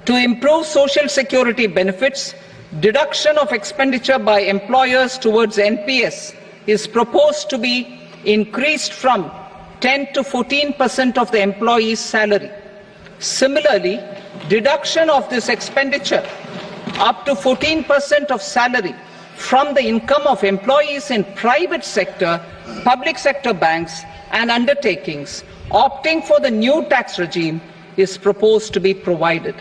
To improve social security benefits, deduction of expenditure by employers towards NPS is proposed to be increased from 10 to 14% of the employee's salary. Similarly, deduction of this expenditure up to 14% of salary from the income of employees in private sector, public sector banks and undertakings opting for the new tax regime is proposed to be provided.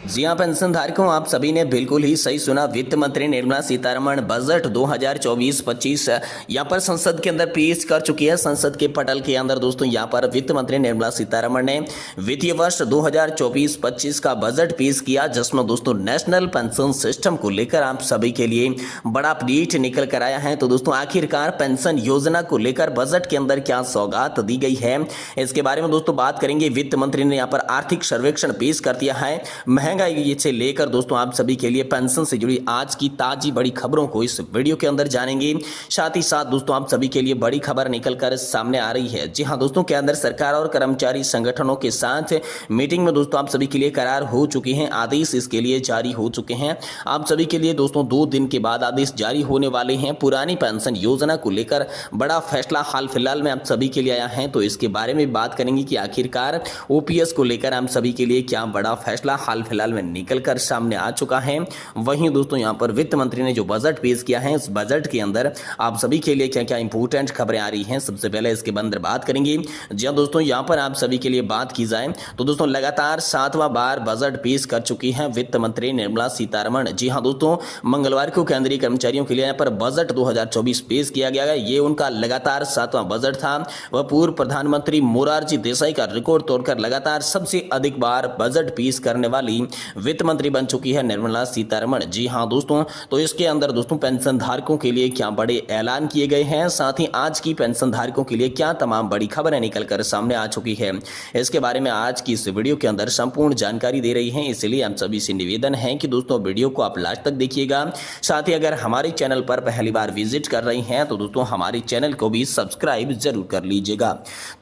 जी हाँ pension धारकों, आप सभी ने बिल्कुल ही सही सुना। वित्त मंत्री निर्मला सीतारमण बजट 2024-25 यहाँ पर संसद के अंदर पेश कर चुकी है। संसद के पटल के अंदर दोस्तों यहाँ पर वित्त मंत्री निर्मला सीतारमण ने वित्तीय वर्ष 2024-25 का बजट पेश किया, जिसमें दोस्तों नेशनल पेंशन सिस्टम को लेकर आप सभी के लिए बड़ा अपडेट निकल कर आया है। तो दोस्तों आखिरकार पेंशन योजना को लेकर बजट के अंदर क्या सौगात दी गई है, इसके बारे में दोस्तों बात करेंगे। वित्त मंत्री ने यहाँ पर आर्थिक सर्वेक्षण पेश कर दिया है। महंगाई से लेकर दोस्तों आप सभी के लिए पेंशन से जुड़ी आज की ताजी बड़ी खबरों को इस वीडियो के अंदर जानेंगे। साथ ही साथ दोस्तों आप सभी के लिए बड़ी खबर निकलकर सामने आ रही है। जी हां दोस्तों, केंद्र सरकार और कर्मचारी संगठनों के साथ मीटिंग में दोस्तों आप सभी के लिए करार हो चुके हैं, आदेश इसके लिए जारी हो चुके हैं। आप सभी के लिए दोस्तों 2 दिन के बाद आदेश जारी होने वाले हैं। पुरानी पेंशन योजना को लेकर बड़ा फैसला हाल फिलहाल में आप सभी के लिए आया है, तो इसके बारे में बात करेंगे कि आखिरकार ओपीएस को लेकर आप सभी के लिए क्या बड़ा फैसला हाल फिलहाल में निकलकर सामने आ चुका है। वहीं दोस्तों यहां पर वित्त मंत्री ने जो बजट पेश किया है, इस बजट के अंदर आप सभी के लिए क्या क्या इंपॉर्टेंट खबरें आ रही हैं, सबसे पहले इसके अंदर बात करेंगे। जी हां दोस्तों, यहां पर आप सभी के लिए बात की जाए तो दोस्तों लगातार 7वां बार बजट पेश कर चुकी है वित्त मंत्री निर्मला सीतारमण। जी हां दोस्तों, मंगलवार को केंद्रीय कर्मचारियों के लिए यहां पर बजट 2024 पेश किया गया है। ये उनका लगातार 7वां बजट था। वह पूर्व प्रधानमंत्री मोरारजी देसाई का रिकॉर्ड तोड़कर लगातार सबसे अधिक बार बजट पेश करने वाली वित्त मंत्री बन चुकी है निर्मला सीतारमण। जी हां दोस्तों, तो इसके अंदर दोस्तों पेंशन धारकों के लिए क्या बड़े ऐलान किए गए हैं, साथ ही आज की पेंशन धारकों के लिए क्या तमाम बड़ी खबरें निकलकर सामने आ चुकी है, इसके बारे में आज की इस वीडियो के अंदर संपूर्ण जानकारी दे रही है। इसलिए हम सभी से निवेदन है कि दोस्तों वीडियो को आप लास्ट तक देखिएगा। साथ ही अगर हमारे चैनल पर पहली बार विजिट कर रही हैं तो दोस्तों हमारे चैनल को भी सब्सक्राइब जरूर कर लीजिएगा।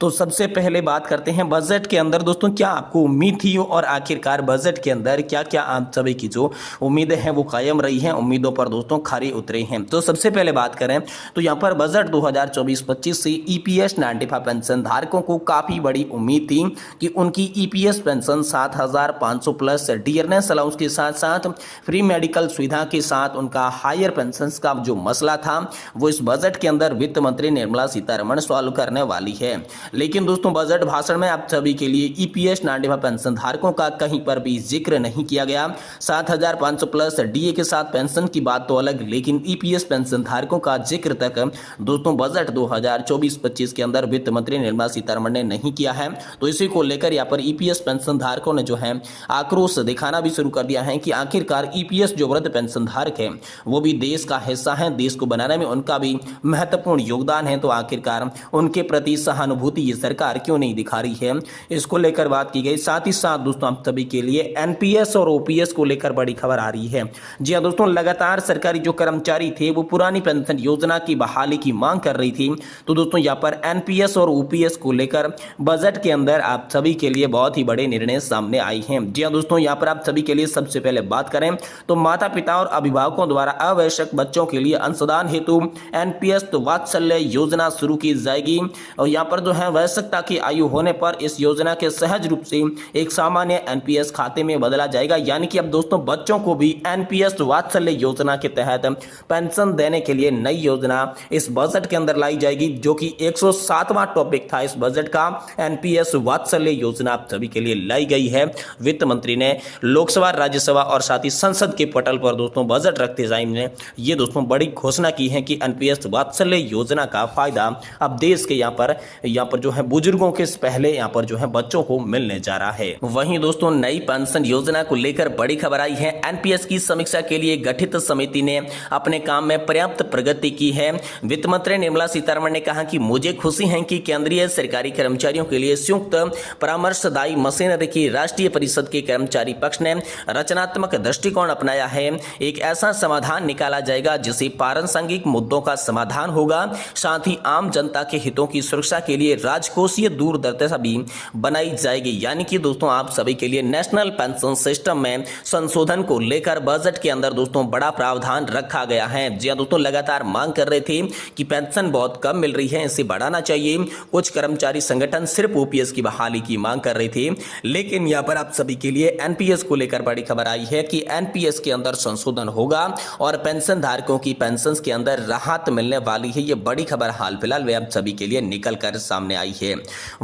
तो सबसे पहले बात करते हैं बजट के अंदर दोस्तों क्या आपको उम्मीद थी और आखिरकार बजट के अंदर क्या क्या आप सभी की जो उम्मीदें हैं वो कायम रही हैं, उम्मीदों पर दोस्तों खरे उतरे हैं। तो सबसे पहले बात करें तो यहाँ पर बजट 2024-25 से ईपीएस 95 पेंशन धारकों को काफी बड़ी उम्मीद थी कि उनकी EPS pension 7,500 plus dearness allowance के साथ साथ फ्री मेडिकल सुविधा के साथ उनका हायर पेंशन का जो मसला था वो इस बजट के अंदर वित्त मंत्री निर्मला सीतारमण सॉल्व करने वाली है। लेकिन दोस्तों बजट भाषण में आप सभी के लिए ईपीएस 95 पेंशन धारकों का कहीं पर भी जिक्र नहीं किया गया। 7,500 प्लस डीए के साथ पेंशन की बात तो अलग, लेकिन ईपीएस पेंशन धारकों का जिक्र तक दोस्तों बजट 2024-25 के अंदर वित्त मंत्री निर्मला सीतारमण ने नहीं किया है। तो इसी को लेकर यहाँ पर ईपीएस पेंशन धारकों ने जो है आक्रोश दिखाना भी शुरू कर दिया है कि आखिरकार ईपीएस जो वृद्ध पेंशन धारक है वो भी देश का हिस्सा है, देश को बनाने में उनका भी महत्वपूर्ण योगदान है। तो आखिरकार उनके प्रति सहानुभूति ये सरकार क्यों नहीं दिखा रही है, इसको लेकर बात की गई। साथ ही साथ दोस्तों आप सभी के लिए एनपीएस और ओपीएस को लेकर बड़ी खबर आ रही है। जी हां दोस्तों, लगातार सरकारी जो कर्मचारी थे वो पुरानी पेंशन योजना की बहाली की मांग कर रही थी। तो दोस्तों यहाँ पर एनपीएस और ओपीएस को लेकर बजट के अंदर आप सभी के लिए बहुत ही बड़े निर्णय सामने आए हैं। जी हां दोस्तों, यहाँ पर आप सभी के लिए सबसे पहले बात करें तो माता पिता और अभिभावकों द्वारा आवश्यक बच्चों के लिए अंशदान हेतु एनपीएस तो वात्सल्य योजना शुरू की जाएगी। और यहाँ पर जो है आवश्यकता की आयु होने पर इस योजना के सहज रूप से एक सामान्य एनपीएस खाते में बदला जाएगा। यानी कि अब दोस्तों बच्चों को भी एनपीएस वात्सल्य योजना के तहत पेंशन देने के लिए नई योजना इस बजट के अंदर लाई जाएगी, जो कि 107वां टॉपिक था इस बजट का। एनपीएस वात्सल्य योजना आप सभी के लिए लाई गई है। वित्त मंत्री ने लोकसभा, राज्यसभा और साथ ही संसद के पटल पर दोस्तों बजट रखते टाइम ने ये दोस्तों बड़ी घोषणा की है कि एनपीएस वात्सल्य योजना का फायदा अब देश के यहाँ पर जो है बुजुर्गों के पहले यहाँ पर जो है बच्चों को मिलने जा रहा है। वहीं दोस्तों नई पेंशन योजना को लेकर बड़ी खबर आई है। एनपीएस की समीक्षा के लिए गठित समिति ने अपने काम में पर्याप्त प्रगति की है। वित्त मंत्री निर्मला सीतारमण ने कहा कि मुझे खुशी है कि केंद्रीय सरकारी कर्मचारियों के लिए संयुक्त परामर्शदायी मशीनरी की राष्ट्रीय परिषद के कर्मचारी पक्ष ने रचनात्मक दृष्टिकोण अपनाया है। एक ऐसा समाधान निकाला जाएगा जिससे प्रासंगिक मुद्दों का समाधान होगा, साथ ही आम जनता के हितों की सुरक्षा के लिए राजकोषीय दूरदर्शिता भी बनाई जाएगी। यानी कि दोस्तों आप सभी के लिए नेशनल पेंशन पेंशन सिस्टम में संशोधन को लेकर बजट के अंदर दोस्तों बड़ा प्रावधान रखा गया है। जी हां दोस्तों, लगातार मांग कर रहे थे कि पेंशन बहुत कम मिल रही है, इसे बढ़ाना चाहिए। कुछ कर्मचारी संगठन सिर्फ ओपीएस की बहाली की मांग कर रहे थे, लेकिन यहां पर आप सभी के लिए एनपीएस को लेकर बड़ी खबर आई है कि एनपीएस के अंदर संशोधन होगा और पेंशन धारकों की पेंशन के अंदर राहत मिलने वाली है। ये बड़ी खबर हाल फिलहाल वे आप सभी के लिए निकल कर सामने आई है।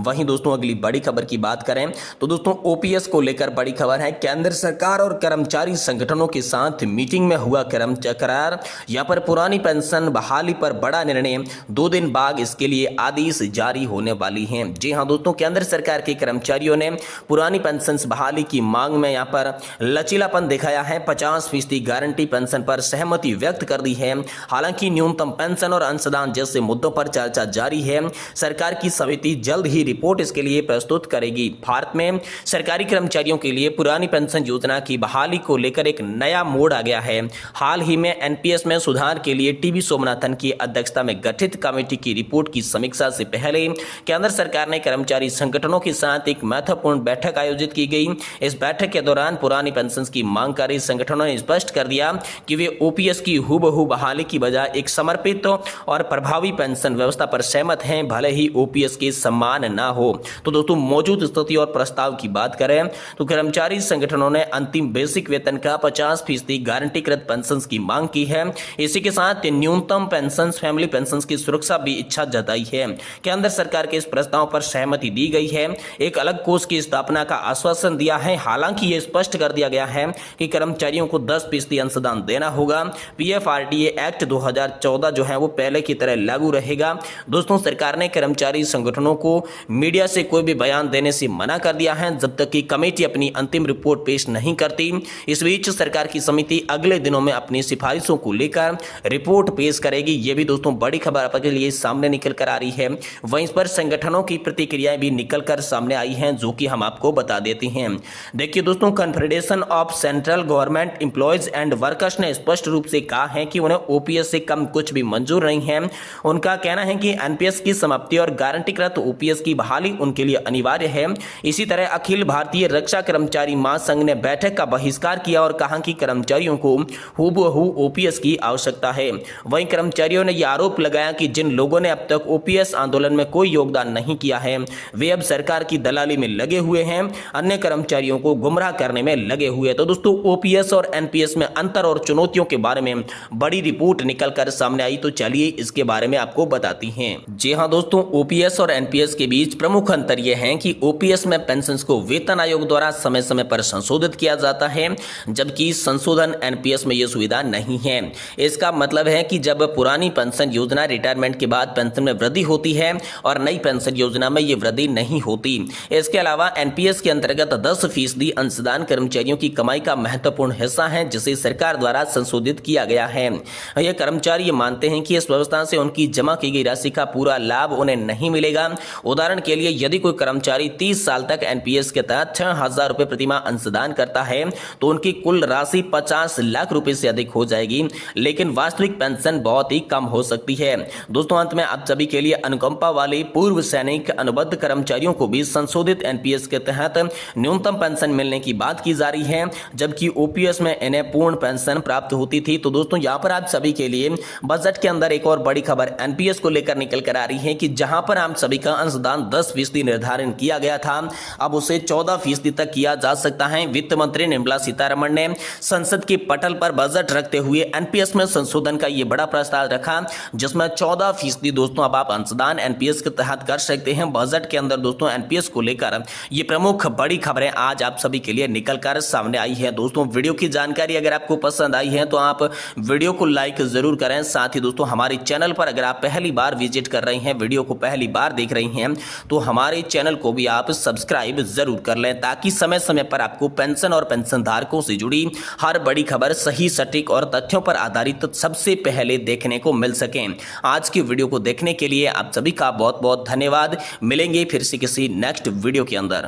वहीं दोस्तों अगली बड़ी खबर की बात करें तो दोस्तों ओपीएस को लेकर बड़ी खबर है। केंद्र सरकार और कर्मचारी संगठनों के साथ मीटिंग में हुआ करार। यहां पर पुरानी पेंशन बहाली पर बड़ा निर्णय, 2 दिन बाद इसके लिए आदेश जारी होने वाली है। जी हां दोस्तों, केंद्र सरकार के कर्मचारियों ने पुरानी पेंशन बहाली की मांग में यहां पर लचीलापन दिखाया है। 50% गारंटी पेंशन पर सहमति व्यक्त कर दी है। हालांकि न्यूनतम पेंशन और अंशदान जैसे मुद्दों पर चर्चा जारी है। सरकार की समिति जल्द ही रिपोर्ट इसके लिए प्रस्तुत करेगी। भारत में सरकारी कर्मचारियों के लिए पुरानी पेंशन योजना की बहाली को लेकर एक नया मोड़ आ गया है। हाल ही में एनपीएस में सुधार के लिए टीवी सोमनाथन की अध्यक्षता में गठित कमेटी की रिपोर्ट की समीक्षा से पहले केंद्र सरकार ने कर्मचारी संगठनों के साथ एक महत्वपूर्ण बैठक आयोजित की गई। इस बैठक के दौरान पुरानी पेंशन की मांगकारी संगठनों ने स्पष्ट कर दिया कि वे ओपीएस की हूबहू बहाली की बजाय एक समर्पित और प्रभावी पेंशन व्यवस्था पर सहमत हैं, भले ही ओपीएस के समान ना हो। तो दोस्तों मौजूद स्थिति और प्रस्ताव की बात करें तो कर्मचारी संगठनों ने अंतिम बेसिक वेतन का 50% गारंटीकृत पेंशन की मांग की है। इसी के साथ न्यूनतम पेंशन, फैमिली पेंशन की सुरक्षा भी इच्छा जताई है। केंद्र सरकार के इस प्रस्ताव पर सहमति दी गई है। एक अलग कोष की स्थापना का आश्वासन दिया है। हालांकि यह स्पष्ट कर दिया गया है कि कर्मचारियों को 10% अंशदान देना होगा। पीएफआरडीए एक्ट 2014 जो है वो पहले की तरह लागू रहेगा। दोस्तों सरकार ने कर्मचारी संगठनों को मीडिया से कोई भी बयान देने से मना कर दिया है जब तक कि कमेटी अपनी अंतिम रिपोर्ट पेश नहीं करती। इस बीच सरकार की समिति अगले दिनों में अपनी सिफारिशों को लेकर रिपोर्ट पेश करेगी। ये भी दोस्तों बड़ी खबर आपके लिए सामने निकल कर आ रही है। वहीं इस पर संगठनों की प्रतिक्रियाएं भी निकल कर सामने आई हैं, जो कि हम आपको बता देते हैं। देखिए दोस्तों, confederation of central government employees and workers ने स्पष्ट रूप से कहा है कि उन्हें ओपीएस से कम कुछ भी मंजूर नहीं है। उनका कहना है कि एनपीएस की समाप्ति और गारंटीकृत ओपीएस की बहाली उनके लिए अनिवार्य है। इसी तरह अखिल भारतीय रक्षा कर्मचारी महासंघ ने बैठक का बहिष्कार किया और कहा कि कर्मचारियों को हूबहू ओपीएस की आवश्यकता है। वहीं कर्मचारियों ने यह आरोप लगाया कि जिन लोगों ने अब तक ओपीएस आंदोलन में कोई योगदान नहीं किया है, वे अब सरकार की दलाली में लगे हुए हैं, अन्य कर्मचारियों को गुमराह करने में लगे हुए। तो दोस्तों ओपीएस और एनपीएस में अंतर और चुनौतियों के बारे में बड़ी रिपोर्ट निकल कर सामने आई, तो चलिए इसके बारे में आपको बताती हैं। जी हां दोस्तों, ओपीएस और एनपीएस के बीच प्रमुख अंतर यह है कि ओपीएस में पेंशन को वेतन आयोग द्वारा समय समय पर संशोधित किया जाता है, जबकि संशोधन एनपीएस में यह सुविधा नहीं है। इसका मतलब है कि जब पुरानी पेंशन योजना रिटायरमेंट के बाद पेंशन में वृद्धि होती है और नई पेंशन योजना में यह वृद्धि नहीं होती। इसके अलावा एनपीएस के अंतर्गत 10% अंशदान कर्मचारियों की कमाई का महत्वपूर्ण हिस्सा है, जिसे सरकार द्वारा संशोधित किया गया है। यह कर्मचारी ये मानते हैं कि इस व्यवस्था से उनकी जमा की गई राशि का पूरा लाभ उन्हें नहीं मिलेगा। उदाहरण के लिए यदि कोई कर्मचारी 30 साल तक एनपीएस के तहत 6,000 रुपए प्रतिमाह अंशदान करता है तो उनकी कुल राशि 50 लाख रुपए से अधिक हो जाएगी, लेकिन वास्तविक पेंशन बहुत ही कम हो सकती है। दोस्तों अंत में आप सभी के लिए अनुकंपा वाले पूर्व सैनिक अनुबंध कर्मचारियों को भी संशोधित एनपीएस के तहत न्यूनतम पेंशन मिलने की बात की जा रही है, जबकि ओपीएस में इन्हें पूर्ण पेंशन प्राप्त होती थी। तो दोस्तों यहाँ पर आप सभी के लिए बजट के अंदर एक और बड़ी खबर एनपीएस को लेकर निकल कर आ रही है कि जहां पर आप सभी का अंशदान 10% निर्धारण किया गया था, अब उसे 14% तक किया जा सकता है। वित्त मंत्री निर्मला सीतारमण ने संसद के पटल पर बजट रखते हुए एनपीएस में संशोधन का यह बड़ा प्रस्ताव रखा, जिसमें 14% दोस्तों अब आप अंशदान एनपीएस के तहत कर सकते हैं। बजट के अंदर दोस्तों एनपीएस को लेकर ये प्रमुख बड़ी खबरें आज आप सभी के लिए निकल कर सामने आई है। दोस्तों वीडियो की जानकारी अगर आपको पसंद आई है तो आप वीडियो को लाइक जरूर करें। साथ ही दोस्तों हमारे चैनल पर अगर आप पहली बार विजिट कर रहे हैं, वीडियो को पहली बार देख रही हैं, तो हमारे चैनल को भी आप सब्सक्राइब जरूर कर लें, ताकि समय समय पर आपको पेंशन और पेंशन धारकों से जुड़ी हर बड़ी खबर सही, सटीक और तथ्यों पर आधारित सबसे पहले देखने को मिल सके। आज की वीडियो को देखने के लिए आप सभी का बहुत बहुत धन्यवाद। मिलेंगे फिर से किसी नेक्स्ट वीडियो के अंदर।